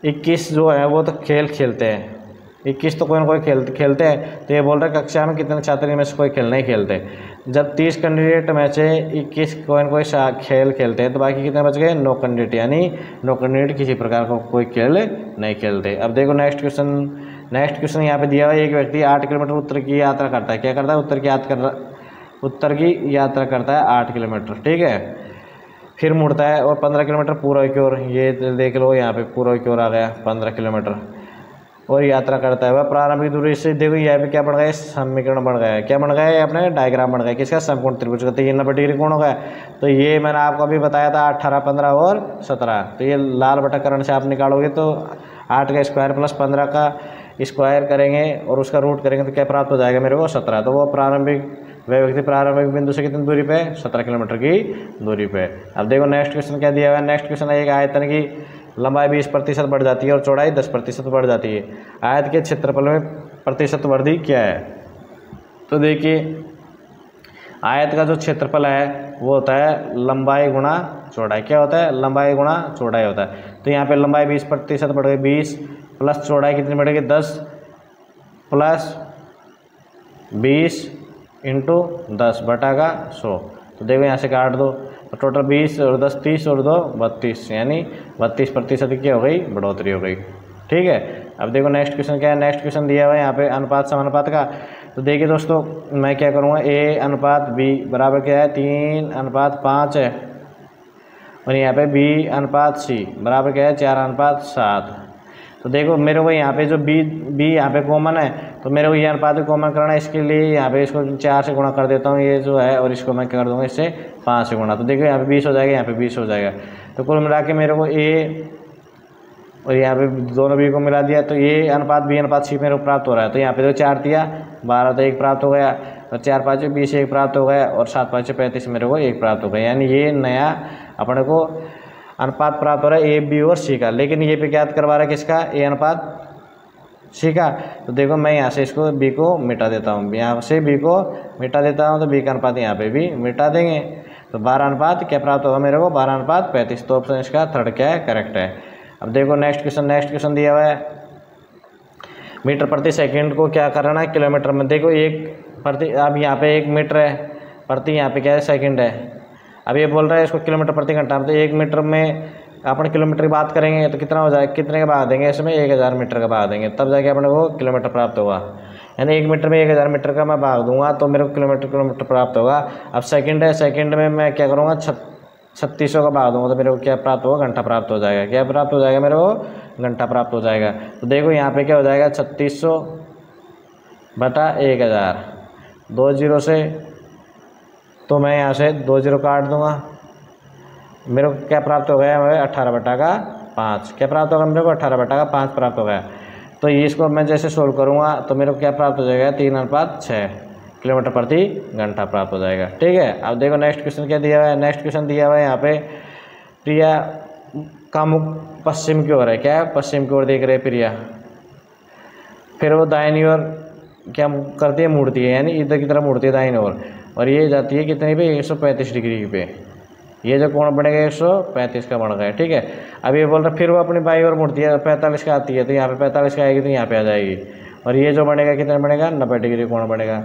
21 जो है वो तो खेल खेलते हैं। 21 तो कोई ना कोई खेलते हैं। तो ये बोल रहे कक्षा में कितने छात्र में से कोई खेल नहीं खेलते। जब 30 कैंडिडेट में से 21 कोई ना कोई खेल खेलते हैं, तो बाकी कितने बच गए? 9 कैंडिडेट, यानी 9 कैंडिडेट किसी प्रकार का कोई खेल नहीं खेलते। अब देखो नेक्स्ट क्वेश्चन यहाँ पे दिया हुआ है। एक व्यक्ति 8 किलोमीटर उत्तर की यात्रा करता है। क्या करता है? उत्तर की यात्रा करता है 8 किलोमीटर, ठीक है। फिर मुड़ता है और 15 किलोमीटर पूर्व की ओर, ये देख लो यहाँ पे पूर्व की ओर आ गया 15 किलोमीटर, और यात्रा करता है। वह प्रारंभिक दूरी से, देखो यहाँ पे क्या बन गया? समीकरण बन गया है। क्या बन गया है? अपने डायग्राम बन गया किसका? समकोण त्रिभुज का। तो ये 90 डिग्री कोण हो गया। तो ये मैंने आपको अभी बताया था 18, 15 और 17। तो ये लाल बटाकरण से आप निकालोगे तो 8 का स्क्वायर प्लस 15 का स्क्वायर करेंगे और उसका रूट करेंगे तो क्या प्राप्त हो जाएगा मेरे को? 17। तो वो वह व्यक्ति प्रारंभिक बिंदु से कितनी दूरी पे? 17 किलोमीटर की दूरी पे। अब देखो नेक्स्ट क्वेश्चन क्या दिया हुआ है। नेक्स्ट क्वेश्चन है, एक आयतन की लंबाई 20% बढ़ जाती है और चौड़ाई 10% बढ़ जाती है। आयत के क्षेत्रफल में प्रतिशत वृद्धि क्या है? तो देखिए आयत का जो क्षेत्रफल है वो होता है लंबाई गुणा चौड़ाई। क्या होता है? लंबाई गुणा चौड़ाई होता है। तो यहाँ पे लंबाई 20% बढ़ गई, 20 प्लस चौड़ाई कितनी बढ़ेगी? 10 प्लस 20 इंटू 10 बटा का 100। तो देखो यहाँ से काट दो, तो टोटल 20 और 10 30 और 2 32, यानी 32% की हो गई बढ़ोतरी हो गई, ठीक है। अब देखो नेक्स्ट क्वेश्चन क्या है। नेक्स्ट क्वेश्चन दिया हुआ है यहाँ पे अनुपात समानुपात का। तो देखिए दोस्तों मैं क्या करूँगा, A अनुपात B बराबर क्या है? 3:5 है, और यहाँ पे B अनुपात C बराबर क्या है? 4:7। तो देखो मेरे को यहाँ पे जो B यहाँ पे कॉमन है, तो मेरे को ये अनुपात भी कॉमन करना है। इसके लिए यहाँ पे इसको 4 से गुणा कर देता हूँ ये जो है, और इसको मैं क्या कर दूँगा? इससे 5 से गुणा। तो देखो यहाँ पे 20 हो जाएगा, यहाँ पे 20 हो जाएगा। तो कुल मिला के मेरे को A और यहाँ पे दोनों B को मिला दिया, तो A अनुपात B अनुपात C मेरे को प्राप्त हो रहा है। तो यहाँ पे जो 4 दिया 12 तो 1 प्राप्त हो गया, और 4 5 20 1 प्राप्त हो गया, और 7 5 35 मेरे को 1 प्राप्त हो गया। यानी ये नया अपने को अनुपात प्राप्त हो रहा है A B और C का। लेकिन ये पे ज्ञात करवा रहा है किसका? A अनुपात C का। तो देखो मैं यहाँ से इसको B को मिटा देता हूँ, यहाँ से B को मिटा देता हूँ, तो B का अनुपात यहाँ पे भी मिटा देंगे। तो 12 अनुपात क्या प्राप्त होगा मेरे को? 12:35। तो ऑप्शन इसका थर्ड क्या है? करेक्ट है। अब देखो नेक्स्ट क्वेश्चन दिया हुआ है, मीटर प्रति सेकंड को क्या करना है किलोमीटर में। देखो अब यहाँ पे 1 मीटर है प्रति, यहाँ पे क्या है? सेकंड है। अब ये बोल रहा है इसको किलोमीटर प्रति घंटा में। तो 1 मीटर में अपन किलोमीटर की बात करेंगे तो कितना हो जाएगा? कितने का भाग देंगे इसमें? 1000 मीटर का भाग देंगे, तब जाके अपने को किलोमीटर प्राप्त होगा। यानी 1 मीटर में 1000 मीटर का मैं भाग दूंगा तो मेरे को किलोमीटर प्राप्त होगा। अब सेकंड है, सेकंड में मैं क्या करूँगा? 3600 का भाग दूंगा, तो मेरे को क्या प्राप्त होगा? घंटा प्राप्त हो जाएगा। क्या प्राप्त हो जाएगा मेरे को? घंटा प्राप्त हो जाएगा। तो देखो यहाँ पे क्या हो जाएगा? 3600 बटा 1000, 2 0 से, तो मैं यहाँ से 2 0 काट दूंगा। मेरे को क्या प्राप्त हो गया? 18/5। क्या प्राप्त होगा मेरे को? 18/5 प्राप्त हो गया। तो इसको मैं जैसे सोल्व करूँगा तो मेरे को क्या प्राप्त हो जाएगा? 3:6 किलोमीटर प्रति घंटा प्राप्त हो जाएगा, ठीक है। अब देखो नेक्स्ट क्वेश्चन क्या दिया हुआ है। नेक्स्ट क्वेश्चन दिया हुआ है यहाँ पे, प्रिया का मुख पश्चिम की ओर है। क्या है? पश्चिम की ओर देख रहे प्रिया। फिर वो दाहिनी ओर क्या करती है? मुड़ती है, यानी इधर की तरफ मुड़ती है दाहिनी ओर, और ये जाती है कितनी पे? 135 डिग्री पे। ये जो कोण बनेगा 135 का बन गया, ठीक है। अब ये बोल रहा फिर वो अपनी बाई ओर मुड़ती है, 45 का आती है, तो यहाँ पे 45 का आएगी तो यहाँ पे आ जाएगी, और ये जो बनेगा कितना बनेगा 90 डिग्री कोण बनेगा।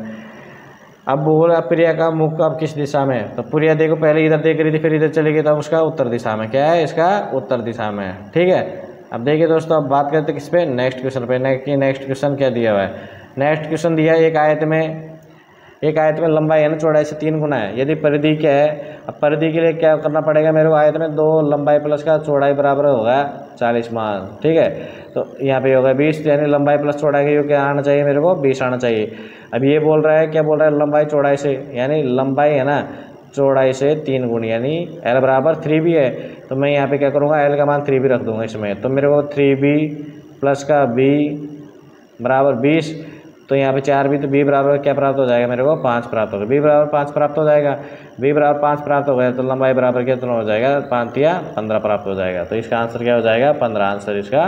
अब बोला प्रिया का मुख अब किस दिशा में है, तो प्रिया देखो पहले इधर देख रही थी फिर इधर चली गई, तब उसका उत्तर दिशा में क्या है, इसका उत्तर दिशा में है। ठीक है, अब देखिए दोस्तों, अब बात करते हैं किस पे, नेक्स्ट क्वेश्चन पे। नेक्स्ट क्वेश्चन क्या दिया हुआ है, नेक्स्ट क्वेश्चन दिया है एक आयत में लंबाई है ना चौड़ाई से 3 गुना है, यदि परिधि क्या है। अब परिधि के लिए क्या करना पड़ेगा मेरे को, आयत में 2 लंबाई प्लस का चौड़ाई बराबर होगा 40 मान। ठीक है, तो यहाँ पे होगा 20, यानी लंबाई प्लस चौड़ाई का क्या आना चाहिए मेरे को, 20 आना चाहिए। अब ये बोल रहा है, क्या बोल रहा है, लंबाई चौड़ाई से, यानी लंबाई है ना चौड़ाई से 3 गुनी, यानी L बराबर 3b है। तो मैं यहाँ पे क्या करूँगा, L का मान 3b रख दूंगा इसमें, तो मेरे को 3b प्लस का b बराबर 20, तो यहाँ पे 4b, तो b बराबर क्या प्राप्त हो जाएगा मेरे को, 5 प्राप्त होगा। b बराबर 5 प्राप्त हो जाएगा, b बराबर 5 प्राप्त हो गया, तो लंबाई बराबर कितना हो जाएगा, 5 या 15 प्राप्त हो जाएगा। तो इसका आंसर क्या हो जाएगा, 15 आंसर इसका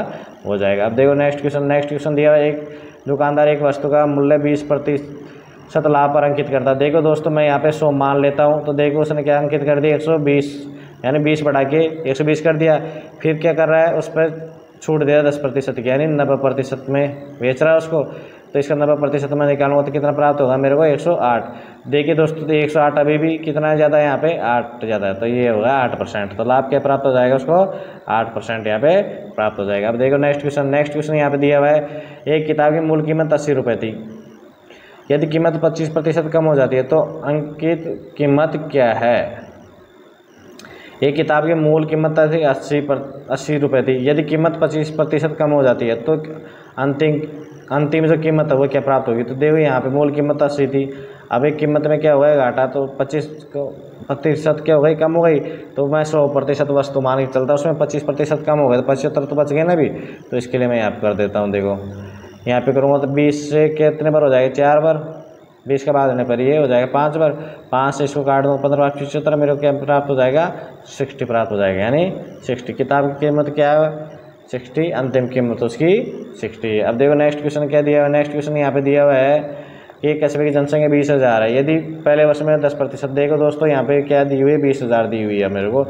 हो जाएगा। अब देखो नेक्स्ट क्वेश्चन दिया है, एक दुकानदार एक वस्तु का मूल्य 20% लाभ पर अंकित करता है। देखो दोस्तों, मैं यहाँ पे 100 मान लेता हूँ, तो देखो उसने क्या अंकित कर दिया, 120, यानी 20 बढ़ा के 120 कर दिया। फिर क्या कर रहा है, उस पर छूट दिया 10% की, यानी 90% में बेच रहा है उसको। तो इसका 90% में निकालूंगा तो कितना प्राप्त होगा मेरे को, 108। देखिए दोस्तों, तो 108 अभी भी कितना ज़्यादा है, यहाँ पे 8 ज़्यादा है, तो ये होगा 8%। तो लाभ क्या प्राप्त हो जाएगा उसको, 8% यहाँ पे प्राप्त हो जाएगा। अब देखो नेक्स्ट क्वेश्चन यहाँ पे दिया हुआ है, एक किताब की मूल कीमत 80 रुपये थी, यदि कीमत 25% कम हो जाती है तो अंकित कीमत क्या है। एक किताब की मूल कीमत थी 80 रुपये थी, यदि कीमत 25% कम हो जाती है तो अंतिम जो कीमत है वो क्या प्राप्त होगी। तो देखो यहाँ पे मूल कीमत 80 थी, अब एक कीमत में क्या हुआ है घाटा, तो 25% क्या हो गई, कम हो गई। तो मैं 100% वस्तु मान के चलता, उसमें 25% कम हो गया, तो 75 तो बच गए ना अभी। तो इसके लिए मैं यहाँ कर देता हूँ, देखो यहाँ पे करूँगा तो 20 से कितने बार हो जाएगा, 4 बार, 20 के बाद होने पर ये हो जाएगा 5 बार, 5 से इसको काट दूँ 15 बार 75, मेरे को क्या प्राप्त हो जाएगा, 60 प्राप्त हो जाएगा, यानी 60। किताब की कीमत क्या है, 60, अंतिम कीमत उसकी 60। अब देखो नेक्स्ट क्वेश्चन क्या दिया हुआ है, नेक्स्ट क्वेश्चन यहाँ पे दिया हुआ है, एक कस्बे की जनसंख्या 20,000 है, यदि पहले वर्ष में 10%। देखो दोस्तों, यहाँ पे क्या दी हुई है, 20,000 दी हुई है मेरे को।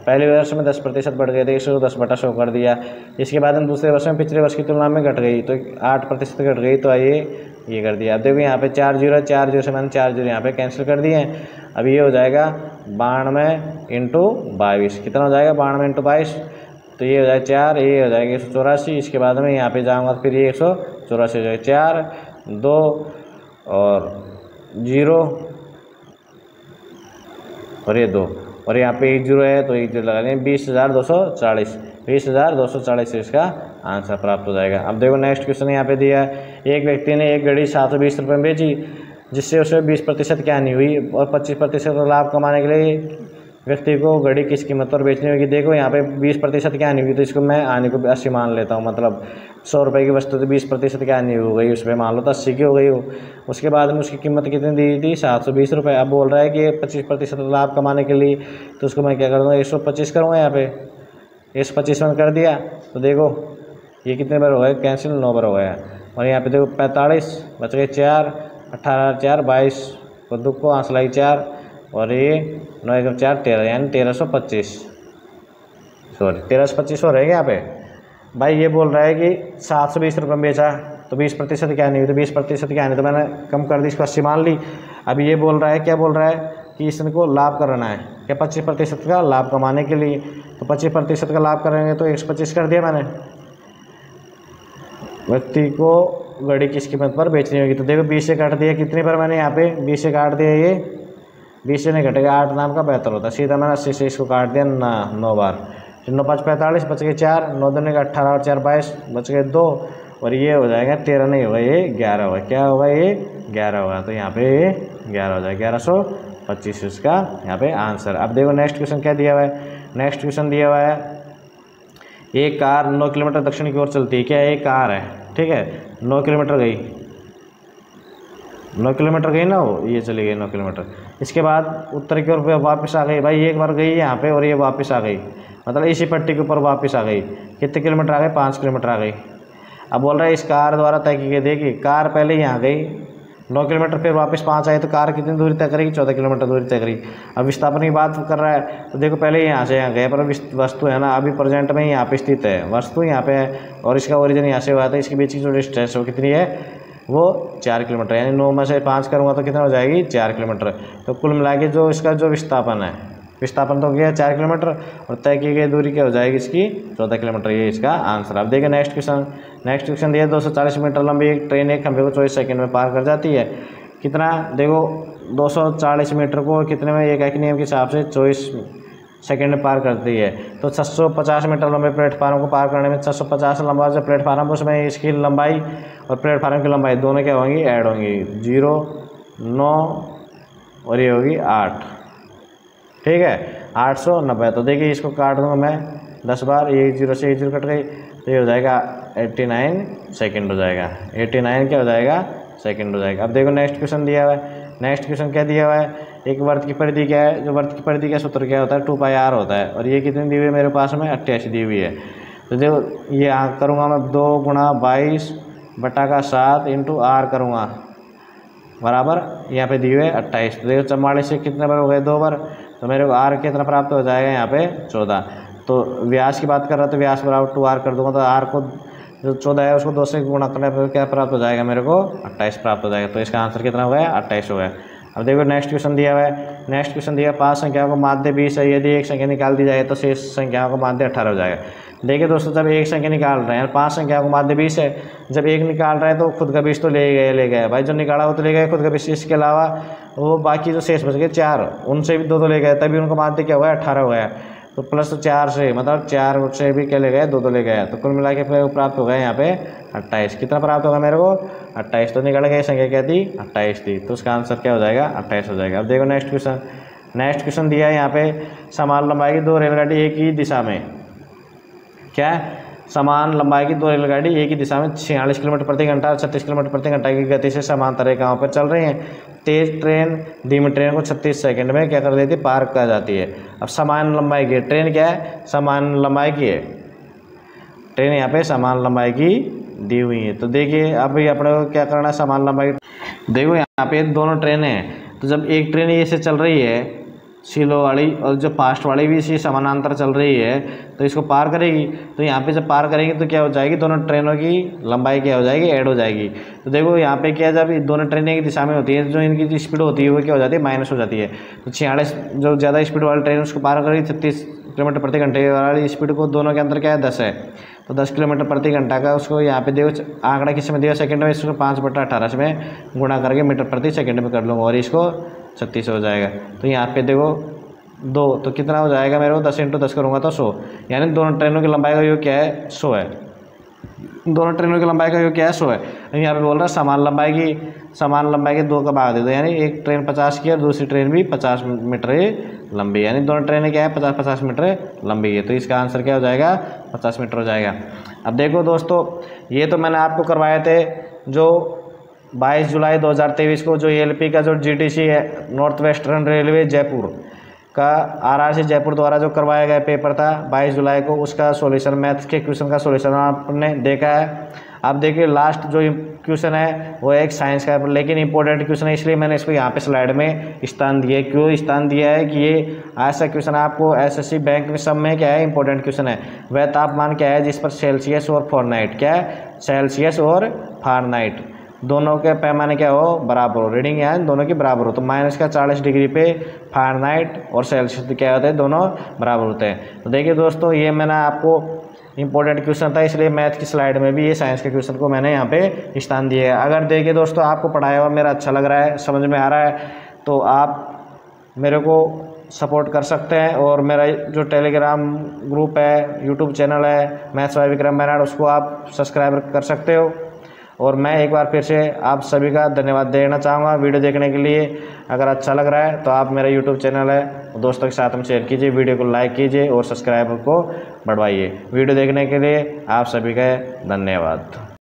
पहले वर्ष में 10% बढ़ गए थे, 110/100 कर दिया। इसके बाद हम दूसरे वर्ष में पिछले वर्ष की तुलना में घट गई, तो 8% घट गई, तो आइए ये कर दिया। अब देखो यहाँ पे 4 जीरो, 4 जीरो से मैंने 4 जीरो यहाँ पे कैंसिल कर दिए हैं। अब ये हो जाएगा 92 इंटू 22, कितना हो जाएगा, 92 इंटू 22, तो ये हो जाएगा 4, ये हो जाएगा 184। इसके बाद में यहाँ पे जाऊँगा तो फिर ये 184 हो जाएगा, 4 2 और 0 और ये 2, और यहाँ पे 1 0 है तो 1 0 लगा लेंगे, 20,240 इसका आंसर प्राप्त हो जाएगा। अब देखो नेक्स्ट क्वेश्चन यहाँ पे दिया है, एक व्यक्ति ने एक घड़ी 720 रुपये में बेची, जिससे उसे 20% क्या नहीं हुई, और 25% लाभ कमाने के लिए व्यक्ति को घड़ी किस कीमत पर बेचनी होगी। देखो यहाँ पे 20% क्या नहीं हुई, तो इसको मैं आने को 80 मान लेता हूँ, मतलब 100 रुपये की वस्तु तो 20% क्या नहीं हो गई, उस पर मान लो तो 80 की हो गई हो। उसके बाद में उसकी कीमत कितनी दी थी, 720 रुपये। अब बोल रहा है कि 25% लाभ कमाने के लिए, तो उसको मैं क्या कर दूँगा, 125 करूँगा, यहाँ पे 125 में कर दिया। तो देखो ये कितने बार हो गए कैंसिल, 9 बार हो गया। और यहाँ पे देखो 45 बच गए, 4 18 4 22 को दुख को आंसलाई 4, और ये 9 1 4 13, यानी 1325, सॉरी 1325 हो रहेगा यहाँ पे। भाई ये बोल रहा है कि 720 रुपये में बेचा, तो 20% क्या नहीं हुई, तो 20% क्या नहीं, तो मैंने कम कर दी, इसको 80 मान ली। अब ये बोल रहा है, क्या बोल रहा है कि इसको लाभ करना है, क्या 25% का लाभ कमाने के लिए। तो 25% का लाभ करेंगे तो 125 कर दिया मैंने, व्यक्ति को घड़ी किस कीमत पर बेचनी होगी। तो देखो 20 से काट दिया, कितनी बार मैंने यहाँ पे 20 से काट दिया, ये 20 से नहीं घटेगा, 8 नाम का 72 होता, सीधा मैंने 80 से इसको काट दिया 9 बार, 9 5 45 बच गए 4, 9 2 का 18 और 4 22 बच गए 2, और ये हो जाएगा 13 नहीं होगा, ये 11 होगा, क्या होगा, ये 11 होगा। तो यहाँ पे ये 11 हो जाएगा, 1125 इसका यहाँ पे आंसर। अब देखो नेक्स्ट क्वेश्चन क्या दिया हुआ है, नेक्स्ट क्वेश्चन दिया हुआ है, एक कार 9 किलोमीटर दक्षिण की ओर चलती है, क्या एक कार है, ठीक है, 9 किलोमीटर गई, 9 किलोमीटर गई ना वो, ये चली गई 9 किलोमीटर। इसके बाद उत्तर की ओर वापस आ गई, भाई एक बार गई यहाँ पे और ये वापस आ गई, मतलब इसी पट्टी के ऊपर वापस आ गई, कितने किलोमीटर आ गए, 5 किलोमीटर आ गई। अब बोल रहा है इस कार द्वारा तय की गई, देखिए कार पहले यहाँ गई, 9 किलोमीटर, फिर वापस 5 आए तो कार कितनी दूरी तय करेगी, 14 किलोमीटर दूरी तय करेगी। अब विस्थापन की बात कर रहा है तो देखो पहले यहाँ से यहाँ गए, पर वस्तु है ना अभी प्रेजेंट में यहाँ पे स्थित है, वस्तु यहाँ पे है और इसका ओरिजिन यहाँ से हुआ था, इसके बीच की जो डिस्टेंस वो कितनी है, वो 4 किलोमीटर, यानी 9 में से 5 करूँगा तो कितना हो जाएगी, 4 किलोमीटर। तो कुल मिला के जो इसका जो विस्थापन है, विस्थापन तो गया 4 किलोमीटर और तय की गई दूरी क्या हो जाएगी इसकी, 14 किलोमीटर। ये इसका आंसर। अब देखिए नेक्स्ट क्वेश्चन दिया 240 मीटर लंबी एक ट्रेन एक खंभे को 24 सेकंड में पार कर जाती है। कितना, देखो 240 मीटर को कितने में, एक नियम के हिसाब से 24 सेकंड में पार करती है। तो 650 मीटर लंबे प्लेटफार्म को पार करने में 650 लंबा जो प्लेटफार्म उसमें इसकी लंबाई और प्लेटफार्म की लंबाई दोनों क्या होंगी, ऐड होंगी, 0, 9 और ये होगी 8, ठीक है, 890। तो देखिए इसको काट दूंगा मैं 10 बार, ये 0 से 0 कट गई तो ये हो जाएगा 89 सेकंड हो जाएगा, 89 क्या हो जाएगा, सेकंड हो जाएगा। अब देखो नेक्स्ट क्वेश्चन दिया हुआ है, नेक्स्ट क्वेश्चन क्या दिया हुआ है, एक वर्त की परिधि क्या है, जो वर्त की परिधि का सूत्र क्या होता है, 2πr होता है, और ये कितनी दी हुई है मेरे पास में, 88 दी हुई है। तो देखो ये यहाँ करूँगा मैं 2 गुणा 22/7 इंटू r करूँगा बराबर, यहाँ पे दी हुई है 28। तो देखो 44 से कितने बार हो गए, 2 बार, तो मेरे को r कितना प्राप्त हो जाएगा यहाँ पे 14। तो व्यास की बात कर रहा था, व्यास बराबर 2r कर दूँगा, तो r को जो 14 है उसको 2 से गुणा करने पर क्या प्राप्त हो जाएगा, मेरे को 28 प्राप्त हो जाएगा। तो इसका आंसर कितना हो गया, 28 हो गया। अब देखो नेक्स्ट क्वेश्चन दिया हुआ है, नेक्स्ट क्वेश्चन दिया 5 संख्याओं को माध्य 20 है, यदि एक संख्या निकाल दी जाए तो शेष संख्याओं को माध्य 18 हो जाएगा। देखिए दोस्तों जब एक संख्या निकाल रहे हैं, 5 संख्याओं को माध्य 20 है, जब एक निकाल रहे हैं तो खुद का 20 तो ले गए भाई, जो निकाला वो तो ले गए खुद का 20, इसके अलावा वो बाकी जो शेष बच गए 4, उनसे भी 2 तो ले गए, तभी उनका माध्य क्या हुआ, 18 हो गया। तो प्लस 4 से मतलब 4 से भी क्या ले गए, 2 तो ले गए, तो कुल मिला के फिर प्राप्त हो गया यहाँ पे 28। कितना प्राप्त होगा मेरे को, 28। तो निकल गई संख्या क्या थी, 28 थी, तो उसका आंसर क्या हो जाएगा, 28 हो जाएगा। अब देखो नेक्स्ट क्वेश्चन दिया है यहाँ पे, समान लंबाई की 2 रेलगाड़ी एक ही दिशा में, क्या है, समान लंबाई की 2 रेलगाड़ी एक ही दिशा में 46 किलोमीटर प्रति घंटा और 36 किलोमीटर प्रति घंटा की गति से समांतर रेखाओं पर चल रही हैं। तेज ट्रेन धीमी ट्रेन को 36 सेकंड में क्या कर देती है, पार कर जाती है। अब समान लंबाई की ट्रेन क्या है, समान लंबाई की है ट्रेन, यहाँ पे समान लंबाई की दी हुई है। तो देखिए अभी अपने को क्या करना है, समान लंबाई, देखो यहाँ पे दोनों ट्रेनें हैं, तो जब एक ट्रेन ये से चल रही है स्लो वाली और जो फास्ट वाली भी इसी समानांतर चल रही है, तो इसको पार करेगी, तो यहाँ पे जब पार करेगी तो क्या हो जाएगी, दोनों ट्रेनों की लंबाई क्या हो जाएगी, ऐड हो जाएगी। तो देखो यहाँ पे क्या, जब दोनों ट्रेनें एक दिशा में होती है, जो इनकी स्पीड होती है वो क्या हो जाती है, माइनस हो जाती है। तो 46 जो ज़्यादा स्पीड वाली ट्रेन उसको पार करेगी 36 किलोमीटर प्रति घंटे वाली स्पीड को, दोनों के अंदर क्या है 10 है, तो 10 किलोमीटर प्रति घंटा का उसको यहाँ पे देखो आंकड़ा किस में दिया, सेकंड में, इसको 5/18 में गुणा करके मीटर प्रति सेकंड में कर लूँगा और इसको 36 हो जाएगा। तो यहाँ पे देखो 2, तो कितना हो जाएगा मेरे को, 10 × 10 करूँगा तो 100, यानी दोनों ट्रेनों की लंबाई का योग क्या है, 100 है। दोनों ट्रेनों की लंबाई का योग क्या है, 100 है। यहाँ पे बोल रहा है समान लंबाई की 2 का भाग दे दो, यानी एक ट्रेन 50 की और दूसरी ट्रेन भी 50 मीटर लंबी, यानी दोनों ट्रेनें क्या है 50-50 मीटर लंबी है। तो इसका आंसर क्या हो जाएगा, 50 मीटर हो जाएगा। अब देखो दोस्तों, ये तो मैंने आपको करवाए थे जो 22 जुलाई 2023 को जो ELP का जो GTC है, नॉर्थ वेस्टर्न रेलवे जयपुर का RRC जयपुर द्वारा जो करवाया गया पेपर था 22 जुलाई को, उसका सॉल्यूशन, मैथ्स के क्वेश्चन का सॉल्यूशन आपने देखा है। अब देखिए लास्ट जो क्वेश्चन है वो एक साइंस का है, लेकिन इंपॉर्टेंट क्वेश्चन है, इसलिए मैंने इसको यहाँ पे स्लाइड में स्थान दिया है। क्यों स्थान दिया है कि ये ऐसा क्वेश्चन आपको SSC बैंक में सब में क्या है, इंपॉर्टेंट क्वेश्चन है। वह तापमान क्या है जिस पर सेल्सियस और फ़ारेनहाइट, क्या है, सेल्सियस और फ़ारेनहाइट दोनों के पैमाने क्या हो, बराबर हो, रीडिंग यहाँ दोनों की बराबर हो। तो -40 डिग्री पे फ़ारेनहाइट और सेल्सियस क्या होते हैं, दोनों बराबर होते हैं। तो देखिए दोस्तों, ये मैंने आपको इंपॉर्टेंट क्वेश्चन था, इसलिए मैथ की स्लाइड में भी ये साइंस के क्वेश्चन को मैंने यहाँ पे स्थान दिया है। अगर देखिए दोस्तों आपको पढ़ाया हुआ मेरा अच्छा लग रहा है, समझ में आ रहा है, तो आप मेरे को सपोर्ट कर सकते हैं, और मेरा जो टेलीग्राम ग्रुप है, यूट्यूब चैनल है मैथ्स बाय विक्रम बेनाड, उसको आप सब्सक्राइब कर सकते हो। और मैं एक बार फिर से आप सभी का धन्यवाद देना चाहूँगा वीडियो देखने के लिए। अगर अच्छा लग रहा है तो आप मेरा यूट्यूब चैनल है दोस्तों के साथ में शेयर कीजिए, वीडियो को लाइक कीजिए और सब्सक्राइबर को बढ़वाइए। वीडियो देखने के लिए आप सभी का धन्यवाद।